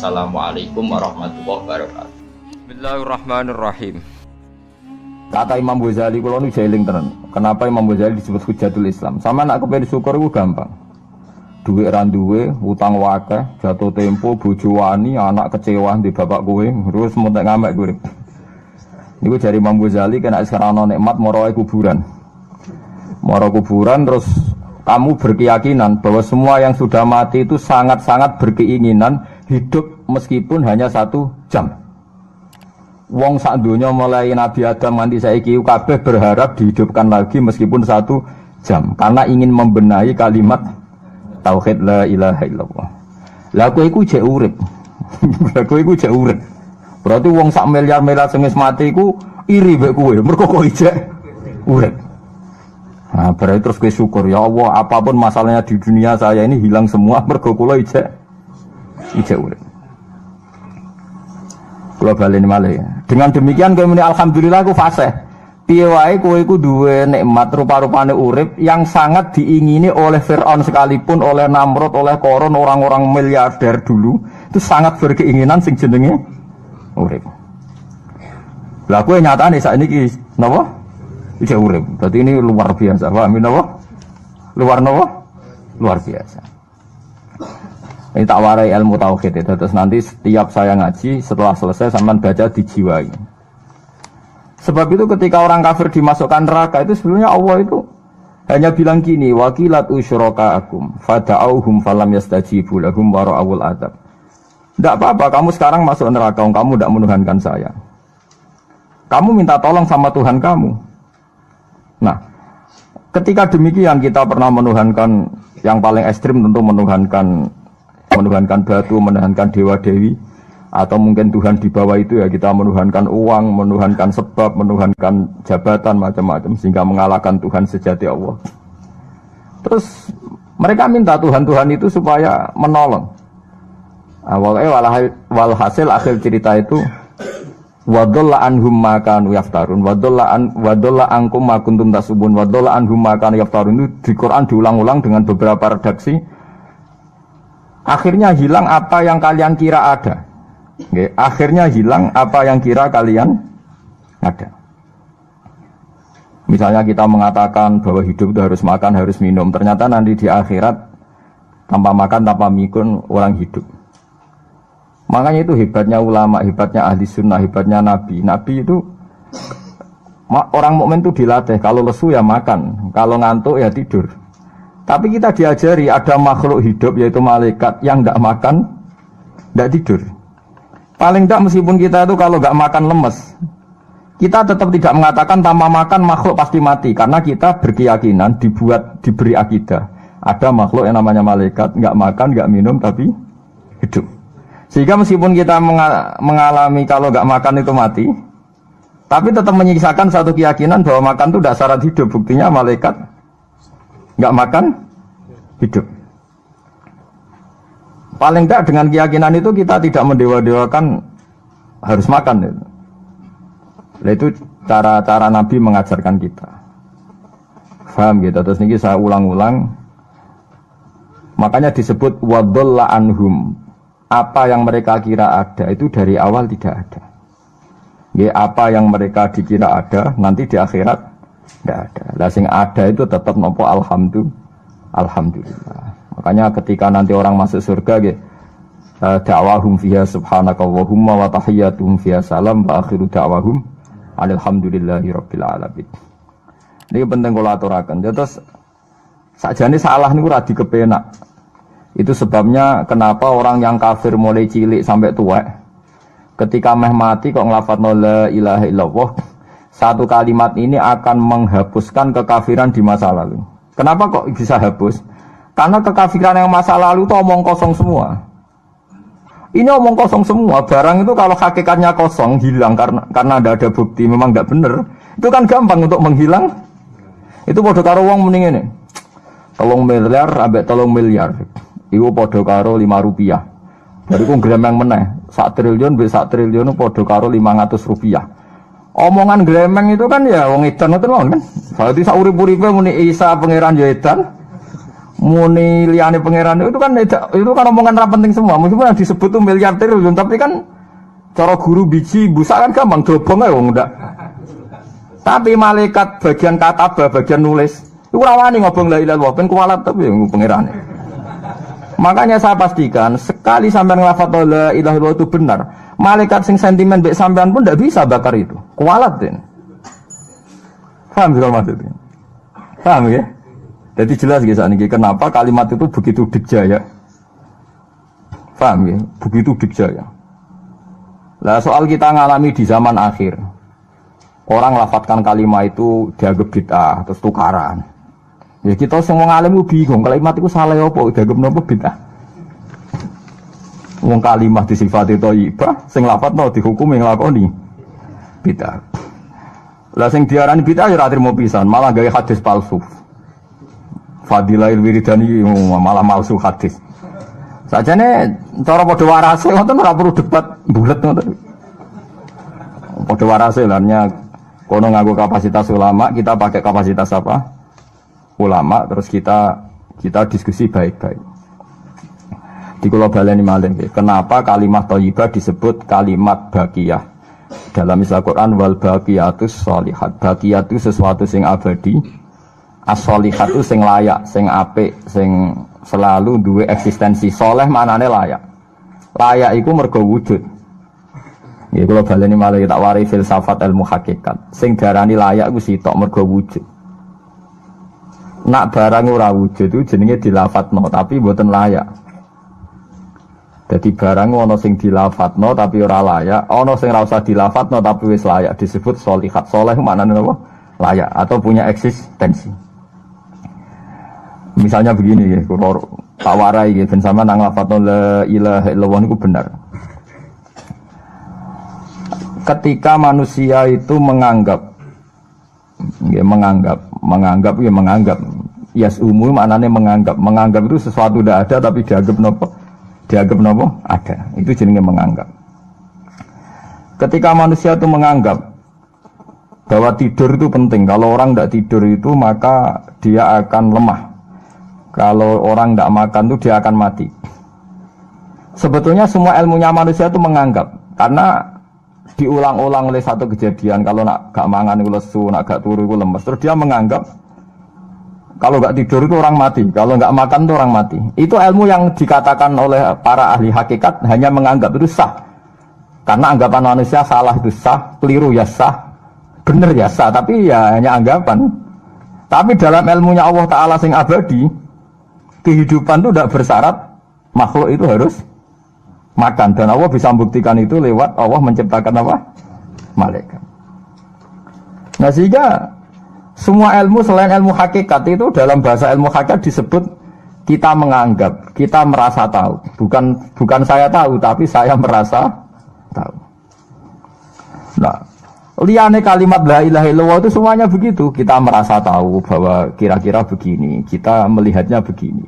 Wassalamualaikum warahmatullahi wabarakatuh. Bismillahirrahmanirrahim. Kata Imam Ghazali, kalau nu jeling tenan. Kenapa Imam Ghazali disebut Hujatul Islam? Sama nak kepen syukur itu gampang. Duit randuwe, utang wakeh, jatuh tempo, bojo wani, anak kecewa di bapak kowe, terus mentek ngamek kowe. Niku jari Imam Ghazali kena sekarang ana nikmat moro kuburan. Moro kuburan terus kamu berkeyakinan bahwa semua yang sudah mati itu sangat-sangat berkeinginan hidup meskipun hanya 1 jam. Wong sak donya mulai Nabi Adam nganti saiki kabeh berharap dihidupkan lagi meskipun 1 jam karena ingin membenahi kalimat tauhid la ilaha illallah. Lah kowe iku jek urip. Lah kowe iku jek urip. Berarti wong sak miliar-miliar sing wis mati iku iri mbek kowe mergo kok jek urip. Nah, berarti terus kowe syukur ya Allah apapun masalahnya di dunia saya ini hilang semua mergo kula jek urip. Kula baleni malih. Dengan demikian kowe muni alhamdulillah aku fasih. Piye wae kowe iku duwe nikmat rupa-rupane urip yang sangat diingini oleh Firaun sekalipun, oleh Namrud, oleh Qarun, orang-orang miliarder dulu, itu sangat berkeinginan sing jenenge urip. Lah kowe nyatane sakniki napa? Iki urip. Berarti ini luar biasa. Paham napa? Luar biasa. Ini tak warai ilmu tauhid itu. Terus nanti setiap saya ngaji setelah selesai sampean baca dijiwai. Sebab itu ketika orang kafir dimasukkan neraka itu sebenarnya Allah itu hanya bilang gini, wakilat usyrakaakum fada'auhum falam yastajibu lahum wa ra'awul adab. Tidak apa-apa, kamu sekarang masuk neraka, kamu tidak menuhankan saya. Kamu minta tolong sama Tuhan kamu. Nah, ketika demikian kita pernah menuhankan yang paling ekstrim tentu menuhankan batu, menuhankan dewa-dewi, atau mungkin Tuhan di bawah itu ya kita menuhankan uang, menuhankan sebab, menuhankan jabatan macam-macam sehingga mengalahkan Tuhan sejati Allah. Terus mereka minta Tuhan-Tuhan itu supaya menolong. Walhasil akhir cerita itu wadolla anhum ma kanu yaftarun wadolla ankum ma kuntum tasubun wadolla anhum ma kanu yaftarun itu di Quran diulang-ulang dengan beberapa redaksi. Akhirnya hilang apa yang kalian kira ada. Oke, akhirnya hilang apa yang kira kalian ada. Misalnya kita mengatakan bahwa hidup itu harus makan, harus minum. Ternyata nanti di akhirat tanpa makan, tanpa mikun orang hidup. Makanya itu hebatnya ulama, hebatnya ahli sunnah, hebatnya nabi. Nabi itu orang mukmin itu dilatih. Kalau lesu ya makan, kalau ngantuk ya tidur. Tapi kita diajari ada makhluk hidup yaitu malaikat yang tidak makan, tidak tidur. Paling tidak meskipun kita itu kalau tidak makan lemes, kita tetap tidak mengatakan tanpa makan makhluk pasti mati. Karena kita berkeyakinan diberi akidah. Ada makhluk yang namanya malaikat, tidak makan, tidak minum tapi hidup. Sehingga meskipun kita mengalami kalau tidak makan itu mati, tapi tetap menyisakan satu keyakinan bahwa makan itu tidak syarat hidup. Buktinya malaikat nggak makan, hidup. Paling tidak dengan keyakinan itu kita tidak mendewa-dewakan harus makan. Itu cara-cara Nabi mengajarkan kita. Paham gitu? Terus ini saya ulang-ulang. Makanya disebut wadolla anhum. Apa yang mereka kira ada itu dari awal tidak ada. Ya, apa yang mereka dikira ada nanti di akhirat tidak ada. Lah sing ada itu tetap nopo alhamdulillah. Makanya ketika nanti orang masuk surga gitu, da'wahum fiha subhanakallahumma wa tahiyyatuhum fiha salam wa akhiru da'wahum alhamdulillahi rabbil alamin. Ini penting kula aturaken. Terus sakjane salah niku ora dikepenak. Itu sebabnya kenapa orang yang kafir mulai cilik sampai tua ketika meh mati kok nglafadzna la ilaha illallah, satu kalimat ini akan menghapuskan kekafiran di masa lalu. Kenapa kok bisa hapus? Karena kekafiran yang masa lalu itu omong kosong semua. Ini omong kosong semua. Barang itu kalau hakikatnya kosong, hilang karena ada bukti, memang tidak benar. Itu kan gampang untuk menghilang. Itu podo karo wong mending ini. 3 miliar ambek 3 miliar. Iku podo karo 5 rupiah. Dari ku gremeng meneh. 1 triliun ambek 1 triliun podo karo 500 rupiah. Omongan gremeng itu kan ya wong edan ngoten kan. Berarti sak urip-uripe muni Isa pangeran ya edan. Muni liyane pangeran itu kan omongan ra penting semua. Meskipun yang disebut tuh miliarder, tapi kan cara guru biji busa kan gampang dobong ae wong ndak. Tapi malaikat bagian katabah, bagian nulis, itu rawani ngobong la ilaha illallah, ben kualat tapi pangerane. Makanya saya pastikan sekali sampean nglafadz la ilaha illallah itu benar, malaikat sing sentimen mbek sampean pun ndak bisa bakar itu. Kualat den. Paham juga maksudnya? Paham ya? Jadi jelas guys ini kenapa kalimat itu begitu dikjaya. Paham ya? Begitu dikjaya. Lah soal kita ngalami di zaman akhir. Orang lafatkan kalimat itu dianggap bid'ah, terus tukaran. Ya kita semua ngalim bingung, kalimat itu salah apa, dianggap apa bid'ah. Wong kalimat disifati thayyibah, sing lafatno dihukumi nglakoni bid'ah. Lah sing diarani bid'ah ya ora trimo pisan, malah gawe hadis palsu. Fadilail wiridani malah palsu hadis. Sajane cara padha warase ngoten ora perlu debat bulet ngoten. Padha warase lannya kono nganggo kapasitas ulama, kita pakai kapasitas apa? Ulama, terus kita diskusi baik-baik. Di kula baleni malih nggih, kenapa kalimat thayyibah disebut kalimat baqiyah? Dalam istilah Quran wal baqiyatus sholihat. Baqiyah itu sesuatu sing abadi. As-sholihat itu sing layak, sing apik, sing selalu duwe eksistensi. Soleh maknane layak. Layak iku mergo wujud. Ya kalau baleni malah tak wari filsafat ilmu hakikat. Sing darani layak ku sitok mergo wujud. Nak barang ora wujud itu jenenge dilafatno tapi mboten layak. Jadi barang ana sing dilafatno tapi ora layak, ana sing ora usah dilafatno tapi wis layak disebut sholihat. Saleh maknane apa? Layak atau punya eksistensi. Misalnya begini ya, kalau tak warai ya ben sampean nang lafatno la ilaha illallah niku benar. Ketika manusia itu menganggap yasumu maknanya menganggap itu sesuatu tidak ada tapi dianggap nopo ada, itu jenenge menganggap. Ketika manusia itu menganggap bahwa tidur itu penting, kalau orang tidak tidur itu maka dia akan lemah, kalau orang tidak makan itu dia akan mati. Sebetulnya semua ilmunya manusia itu menganggap, karena diulang-ulang oleh satu kejadian, kalau nak gak mangan itu lesu, nak gak turu itu lemes, terus dia menganggap kalau gak tidur itu orang mati, kalau gak makan itu orang mati. Itu ilmu yang dikatakan oleh para ahli hakikat hanya menganggap itu sah, karena anggapan manusia salah itu sah, keliru ya sah, benar ya sah, tapi ya hanya anggapan. Tapi dalam ilmunya Allah Ta'ala sing abadi, kehidupan itu tidak bersyarat makhluk itu harus makan, dan Allah bisa membuktikan itu lewat Allah menciptakan apa? Malaikat. Nah sehingga semua ilmu selain ilmu hakikat itu dalam bahasa ilmu hakikat disebut kita menganggap, kita merasa tahu. Bukan saya tahu, tapi saya merasa tahu. Nah, liane kalimat la ilaha illallah itu semuanya begitu. Kita merasa tahu bahwa kira-kira begini, kita melihatnya begini.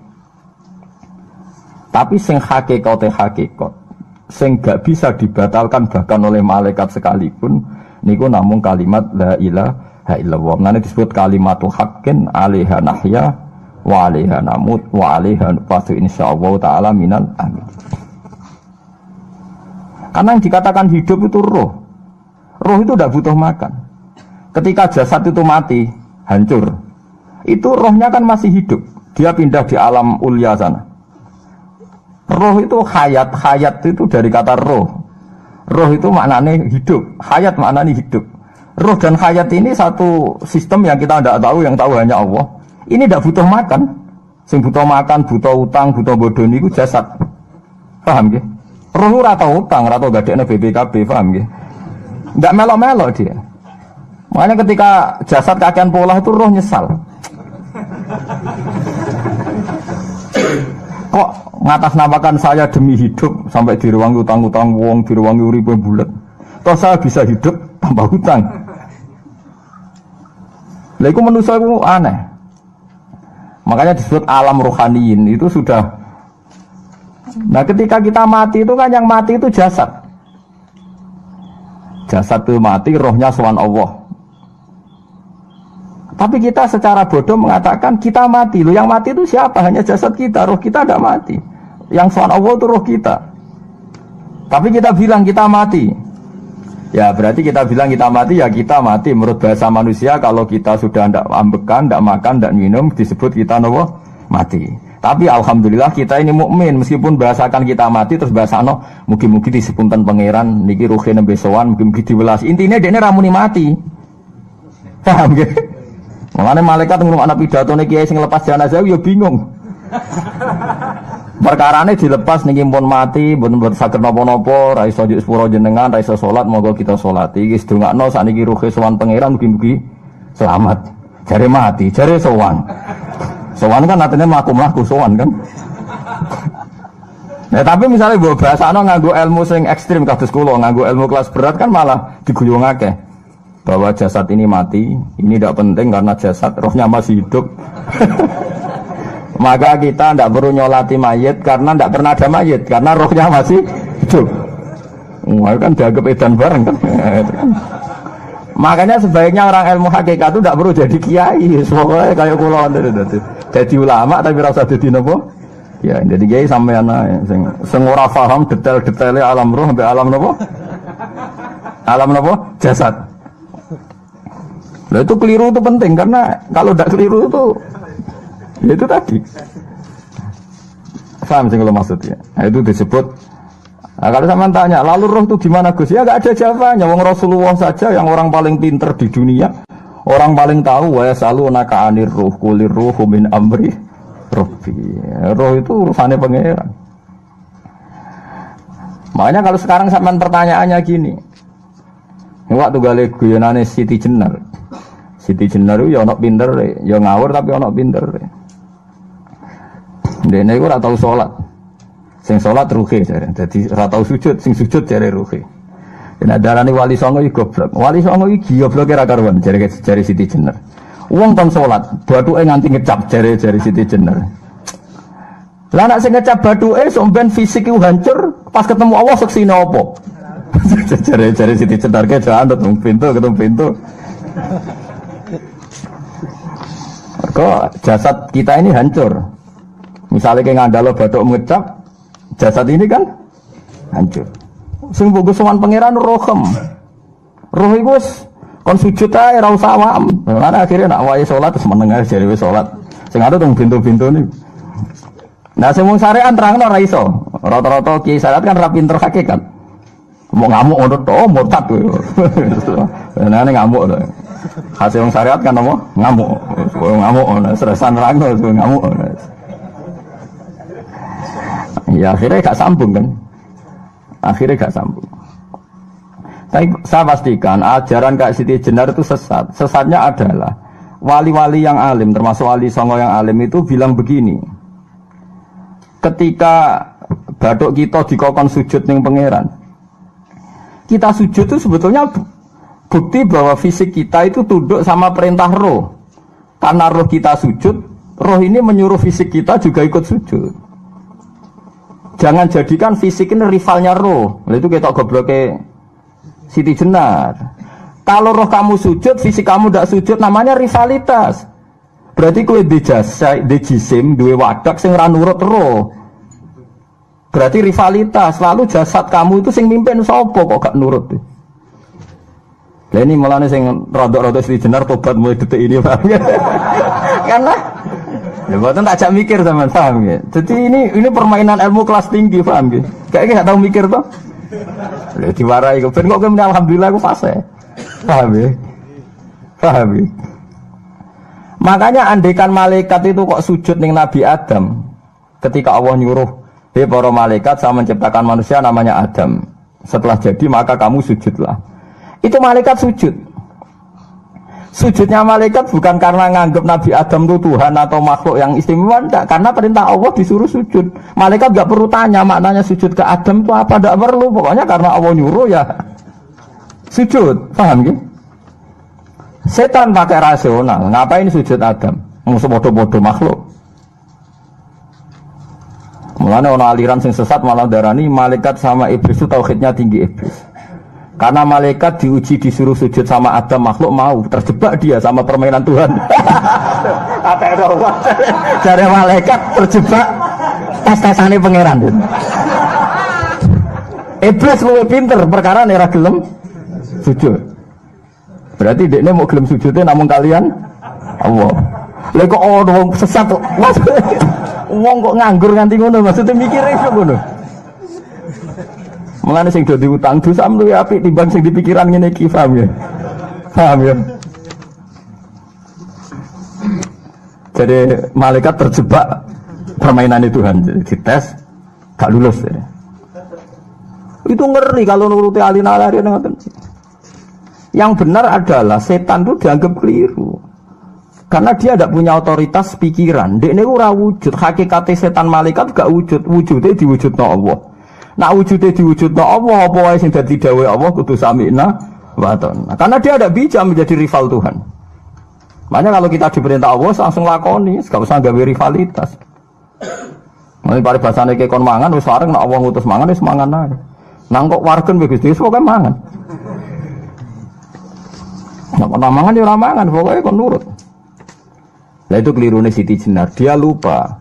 Tapi sing hakikat, sing gak bisa dibatalkan bahkan oleh malaikat sekalipun, niku namun kalimat la ilaha illallah. Nanti disebut kalimatu haqqin 'alaiha nahya wa 'alaiha namut wa 'alaiha nub'atsu insyaallah taala minal amin. Karena yang dikatakan hidup itu roh. Roh itu tidak butuh makan. Ketika jasad itu mati, hancur, itu rohnya kan masih hidup. Dia pindah di alam ulya sana. Roh itu hayat, hayat itu dari kata roh. Roh itu maknanya hidup, hayat maknanya hidup. Roh dan hayat ini satu sistem yang kita tidak tahu, yang tahu hanya Allah. Ini tidak butuh makan. Sing butuh makan, butuh utang, butuh bodoh itu jasad. Paham ya? Roh ora tau utang, ora tau gadekne BPKB, paham ya? Enggak melo-melo dia. Makanya ketika jasad kakean pola itu roh nyesal. Kok ngatasnamakan saya demi hidup sampai diruangi utang-utang wong, diruangi uripe bulet. Toh saya bisa hidup tanpa hutang. Lah iku manusia iku aneh. Makanya disebut alam rohaniin itu sudah. Nah, ketika kita mati itu kan yang mati itu jasad. Jasad itu mati, rohnya sowan Allah. Tapi kita secara bodoh mengatakan kita mati. Loh, yang mati itu siapa? Hanya jasad kita, roh kita tidak mati. Yang soal Allah itu roh kita. Tapi kita bilang kita mati. Ya berarti kita bilang kita mati, ya kita mati. Menurut bahasa manusia, kalau kita sudah tidak ambekan, tidak makan, tidak minum, disebut kita mati. Tapi alhamdulillah kita ini mukmin, meskipun bahasakan kita mati terus bahasano mugi-mugi disepunten pangeran niki ruhe nembe sowan, mugi-mugi diwelas. Intinya dene ramuni mati. Paham nggih? Mulane malaikat ngrungokno pidatone kiai sing lepas jenazah ya bingung. Perkarane dilepas niki pun mati, mboten saged napa-napa, ra iso njuk sepuro jenengan, ra iso salat, monggo kita salati. Iki sedongakno sakniki ruhe sowan pangeran mugi-mugi selamat. Jare mati, jare sowan. Sowan kan artinya mlaku-mlaku sowan kan. Nah, tapi misalnya mbok bahasano nganggo ilmu sing ekstrim kados kula, nganggo ilmu kelas berat kan malah diguyungake bahwa jasad ini mati, ini tidak penting karena jasad rohnya masih hidup. Maka kita tidak perlu nyolati mayit karena tidak pernah ada mayit karena rohnya masih hidup. Wah, kan dianggap edan bareng kan. Makanya sebaiknya orang ilmu hakikat itu tidak perlu jadi kiai, pokoknya kayak kula jadi ulama tapi rasa jadi nopo. Ya, jadi kiai sampean ae sing ora paham detail-detailnya alam roh sampai alam nopo? Alam nopo? Jasad. Nah, itu keliru itu penting karena kalau tidak keliru itu ya itu tadi. Paham sing kalau maksudnya. Nah, itu disebut. Nah, kalau sama tanya, lalu roh itu gimana Gus? Ya nggak ada jawabannya. Wong Rasulullah saja yang orang paling pinter di dunia, orang paling tahu. Wa yasalunaka 'anir ruh, qulir ruhu min amri rabbi. Roh itu urusannya pangeran. Makanya kalau sekarang sampean pertanyaannya gini. Waktu gale guyonane Siti Jenar. Siti Jenar itu ya ono pinter, ya ngawur tapi ono pinter. Dene iku ora tau salat. Sing salat ruhe jare. Dadi ora tau sujud, sing sujud jare ruhe. Yen darane wali songo iki goblok. Wali songo iki gobloke ra karuan jare Siti Jenar. Wong kon salat, bathuke nganti ngecap jare Siti Jenar. Lah nek sing ngecap bathuke sampean fisik iku hancur, pas ketemu Allah seksine apa? Jare Siti Jenar ke jangan ketemu pintu. Kok jasad kita ini hancur. Misalnya kayak ngandalo bathuk ngecap, jasad ini kan hancur. Sing mbok sowan pangeran rohem. Roh iku wis kon sujud ae ora usah awam. Lah akhire nak wae salat terus meneng ae jare wis salat. Sing ada teng pintu-pintu niku. Nah sing mung syariat terangno ora iso. Rata-rata kiai syariat kan ra pinter hakikat. Mau ngamuk ngono to murtad kowe. Nah ngamuk lho. Hasil wong syariat kan apa? Ngamuk. Ngamuk stresan rangno ngamuk. Ya akhirnya gak sambung kan. Akhirnya gak sambung. Tapi saya pastikan ajaran Kak Siti Jenar itu sesat. Sesatnya adalah wali-wali yang alim, termasuk wali songo yang alim itu bilang begini. Ketika bathuk kita dikokon sujud ning pangeran, kita sujud itu sebetulnya bukti bahwa fisik kita itu tunduk sama perintah roh. Karena roh kita sujud, roh ini menyuruh fisik kita juga ikut sujud. Jangan jadikan fisik ini rivalnya roh. Itu kita gobloknya Siti Jenar. Kalau roh kamu sujud, fisik kamu tidak sujud, namanya rivalitas. Berarti kowe di jisim, duwe wadak sing ra nurut roh. Berarti rivalitas. Lalu jasad kamu itu sing mimpin sapa kok gak nurut. Lah ini mulane sing rodok-rodok Siti Jenar tobat mulai detik ini, Pak. Karena ya buatan tak ajak mikir sama paham ya. Jadi ini permainan ilmu kelas tinggi, paham ya. Kayaknya gak tahu mikir toh. Lah diwarai kok ben kok alhamdulillah aku fase. Paham ya? Paham ya? Makanya andaikan malaikat itu kok sujud ning Nabi Adam ketika Allah nyuruh, "Hei para malaikat, saya menciptakan manusia namanya Adam. Setelah jadi maka kamu sujudlah." Itu malaikat sujud. Sujudnya malaikat bukan karena nganggap Nabi Adam itu Tuhan atau makhluk yang istimewa, enggak, karena perintah Allah disuruh sujud. Malaikat enggak perlu tanya maknanya sujud ke Adam itu apa, enggak perlu, pokoknya karena Allah nyuruh ya sujud. Paham gitu? Setan pakai rasional, ngapain sujud Adam? Musuh bodoh-bodoh makhluk. Mulanya ono aliran sing sesat malah darani malaikat sama iblis itu tauhidnya tinggi iblis. Karena malaikat diuji disuruh sujud sama Adam, makhluk mau, terjebak dia sama permainan Tuhan. Dari malaikat terjebak tes-tesane pangeran. Iblis luwih pinter perkara nek ra gelem sujud. Berarti dekne mau gelem sujudnya namun kalian Allah. Lha kok wong sesat kok. Wong kok nganggur nganti ngono, maksudnya mikire iso ngono. Mulane sing do diutang dosa luwih apik timbang sing dipikiran ngene iki, paham ya? Paham ya? Jadi malaikat terjebak permainan Tuhan, dites gak lulus ya. Itu ngeri kalau nuruti alin-alin ngoten. Yang benar adalah setan itu dianggap keliru. Karena dia tidak punya otoritas pikiran. Dekne ora wujud, hakikate setan malaikat gak wujud, wujudnya diwujudno Allah. Nak wujudnya diwujudno Allah, apa wae sing dadi dawuh Allah kudu sami'na wa ata'na. Karena dia tidak bisa menjadi rival Tuhan. Makanya kalau kita diperintah Allah langsung lakoni, gak usah gawe rivalitas. Mulai paribasane ke kon mangan wis wareng nek Allah ngutus mangan wis mangan ae. Nang kok wargen wis Gusti pokoke mangan. Nek ora mangan ya ora mangan, pokoke kon nurut. Lah itu kelirune Siti Jenar, dia lupa.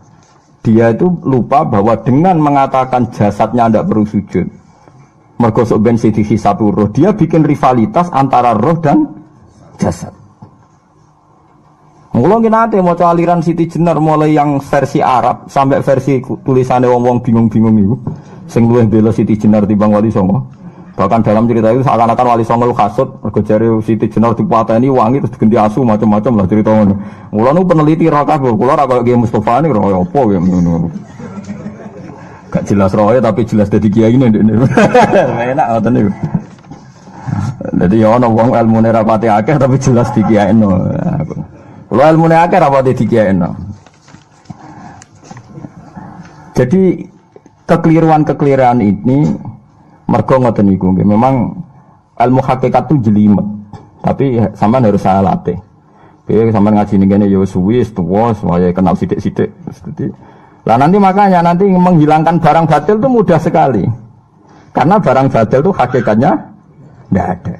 Dia itu lupa bahwa dengan mengatakan jasadnya tidak perlu sujud, mergo sok ben sithik satu roh, dia bikin rivalitas antara roh dan jasad. Mula nate maca aliran Siti Jenar mulai yang versi Arab sampai versi tulisane wong-wong bingung-bingung iku. Sing luwih bela Siti Jenar timbang Wali Songo. Bahkan dalam cerita itu seakan-akan Wali Songo kasut mergo jare Siti Jenar dipateni wangi terus diganti asu macam-macam lah cerita ngono. Mula nu peneliti ra kabeh, kula ra koyo Kiai Mustofa niku ora apa ya ngono. Gak jelas roe tapi jelas dadi kiai ini ndekne. Enak ngoten niku. Dadi ya ana wong ilmune ra pati akeh tapi jelas dikiyaino. Kula ilmune akeh ra pati dikiyaino. Jadi kekeliruan-kekeliruan ini mergo ngoten niku nggih. Memang ilmu hakikat itu jelimet. Tapi sampean harus saya latih. Oke, sampean ngaji ning kene ya suwi, tuwa, saya kenal sithik-sithik. Lah nanti makanya nanti menghilangkan barang batil itu mudah sekali. Karena barang batil itu hakikatnya enggak ada.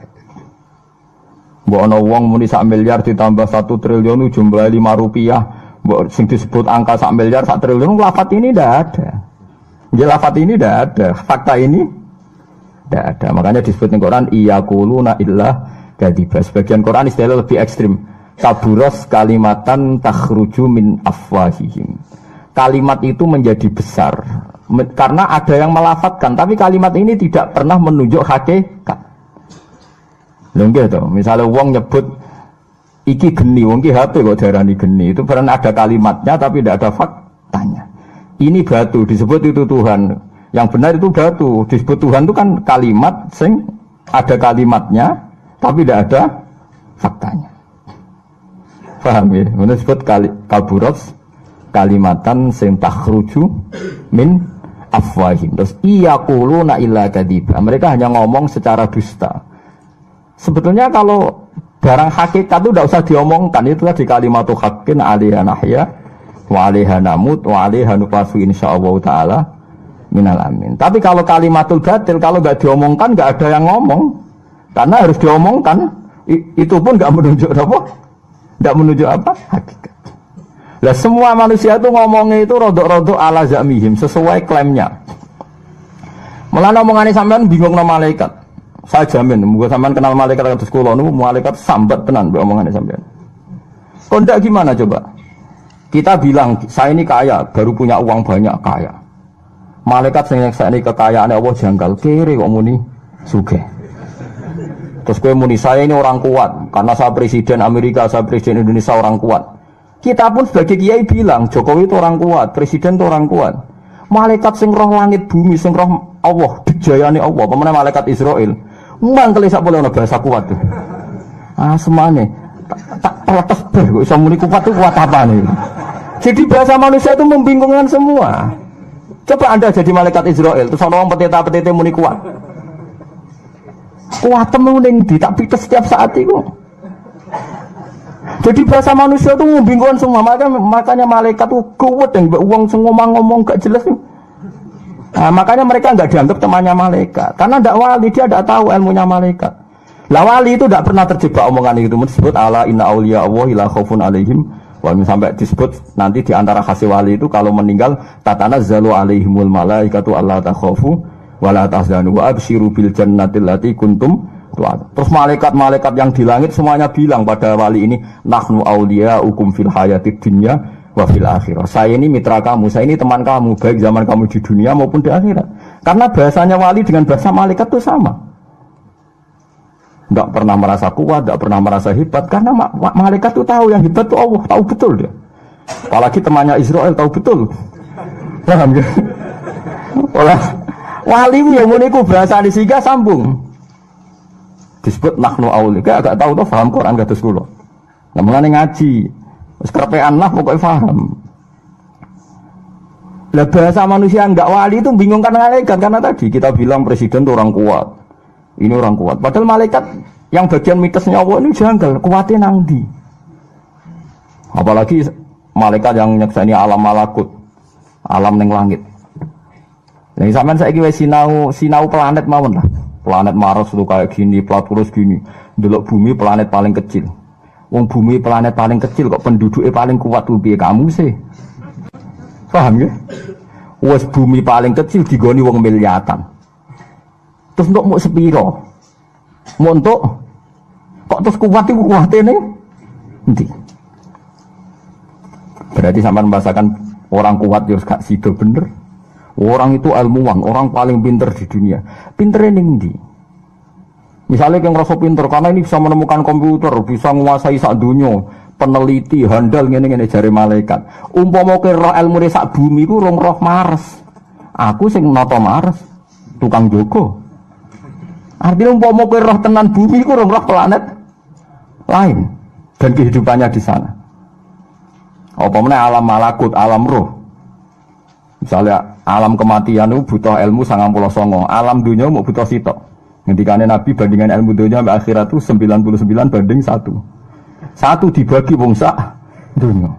Mbok ana wong muni 1 miliar ditambah 1 triliun jumlah 5 rupiah, mbok sing disebut angka 1 miliar 1 triliun lafaz ini enggak ada. Nggih lafaz ini enggak ada, fakta ini enggak ada. Makanya disebut di Quran iyaquluna illa kadzib. Sebagian Quran istilah lebih ekstrim. Kaburos kalimatan takhruju min afwahihim. Kalimat itu menjadi besar karena ada yang melafatkan, tapi kalimat ini tidak pernah menunjuk hakikat. Lho nggih to, misale wong nyebut iki geni, wong ki HP kok diarani geni, itu pernah ada kalimatnya tapi tidak ada faktanya. Ini batu disebut itu Tuhan. Yang benar itu batu, disebut Tuhan itu kan kalimat sing ada kalimatnya tapi tidak ada faktanya. Paham ya? Ini disebut kaburos kalimatan sing takhruju min afwahim. Terus iyaquluna illa kadziba. Mereka hanya ngomong secara dusta. Sebetulnya kalau barang hakikat itu tidak usah diomongkan, itu tadi kalimatu haqqin 'alaiha nahya wa 'alaiha namut wa 'alaiha nufasu insyaallah taala minal amin. Tapi kalau kalimatul batil kalau enggak diomongkan enggak ada yang ngomong. Karena harus diomongkan, itu pun enggak menunjuk apa? Enggak menunjuk apa? Hakikat. Lah semua manusia itu ngomongnya itu rodok-rodok ala zamihim sesuai klaimnya. Mulane omongane sampean bingung nama malaikat. Saya jamin, muga sampean kenal malaikat kados kula niku malaikat sambat tenan mbek omongane sampean. Kok ndak gimana coba? Kita bilang saya ini kaya, baru punya uang banyak kaya. Malaikat sing nyekseni kekayaane Allah janggal, kere kok muni sugih. Terus kowe muni saya ini orang kuat karena saya presiden Amerika, saya presiden Indonesia orang kuat. Kita pun sebagai kiai bilang Jokowi itu orang kuat, presiden itu orang kuat. Malaikat sing roh langit bumi, sing roh Allah, dijayane Allah, pemene malaikat Israel. Mangkel sak boleh ana bahasa kuat tuh. Ah semane tak protes ber kok iso muni kuat itu kuat apa nih? Jadi bahasa manusia itu membingungkan semua. Coba Anda jadi malaikat Israel, terus ana wong peteta-petete muni kuat. Kuat temen ndi tak pites setiap saat itu. Jadi bahasa manusia itu membingungkan semua. Makanya malaikat itu kuat yang uang ngomong-ngomong gak jelas. Nah, makanya mereka nggak dianggap temannya malaikat. Karena tidak wali, dia tidak tahu ilmunya malaikat. Lah wali itu tidak pernah terjebak omongan itu. Disebut ala inna auliya Allahi la khaufun alaihim. Walaupun sampai disebut nanti di antara khasih wali itu kalau meninggal tatanazzalu alaihimul malaikatu alla takhafu wa la tahzanu wa absyiru bil jannatil lati kuntum tu'ad. Terus malaikat-malaikat yang di langit semuanya bilang pada wali ini nahnu auliyaukum fil hayatid dunya wa fil akhirah. Saya ini mitra kamu, saya ini teman kamu baik zaman kamu di dunia maupun di akhirat. Karena bahasanya wali dengan bahasa malaikat itu sama. Tidak pernah merasa kuat, tidak pernah merasa hebat. Karena malaikat itu tahu yang hebat itu Allah, tahu betul dia. Apalagi temannya Israel tahu betul. Paham ya? Wali yang muniku bahasa di siga sambung. Disebut nahnu auli. Kayak agak tahu tuh paham Quran kados kula. Lah mulane ngaji. Wis kerepean lah pokoknya paham. Lah bahasa manusia enggak wali itu bingungkan malaikat karena tadi kita bilang presiden itu orang kuat. Ini orang kuat. Padahal malaikat yang bagian mitosnya Allah ini janggal. Kuatnya nang ndi? Apalagi malaikat yang nyekseni alam malakut, alam ning langit. Yang sampean saiki wis sinau planet mawon lah. Planet Mars itu kayak gini, Platurus gini. Delok bumi planet paling kecil. Wong bumi planet paling kecil kok penduduknya paling kuat tuh piye kamu sih? Paham ya? Wes bumi paling kecil digoni wong miliatan. Terus untuk mau sepiro? Mau untuk kok terus kuat itu kuatnya nih? Nanti. Berarti sampai membahasakan orang kuat harus gak sido bener. Orang itu ilmuwan, orang paling pinter di dunia. Pinternya nih. Misalnya yang ngerasa pinter karena ini bisa menemukan komputer, bisa menguasai sak dunia, peneliti, handal ngene-ngene jari malaikat. Umpama ke roh ilmu sak bumi ku roh Mars. Aku sing noto Mars, tukang jogo. Artinya umpama kowe roh tenan bumi ku roh planet lain dan kehidupannya di sana. Apa meneh alam malakut, alam roh. Misalnya alam kematian itu butuh ilmu 99, alam dunia mau butuh sitok. Ngendikane Nabi bandingan ilmu dunia sampai akhirat itu 99 banding 1. 1 dibagi wong sak dunia.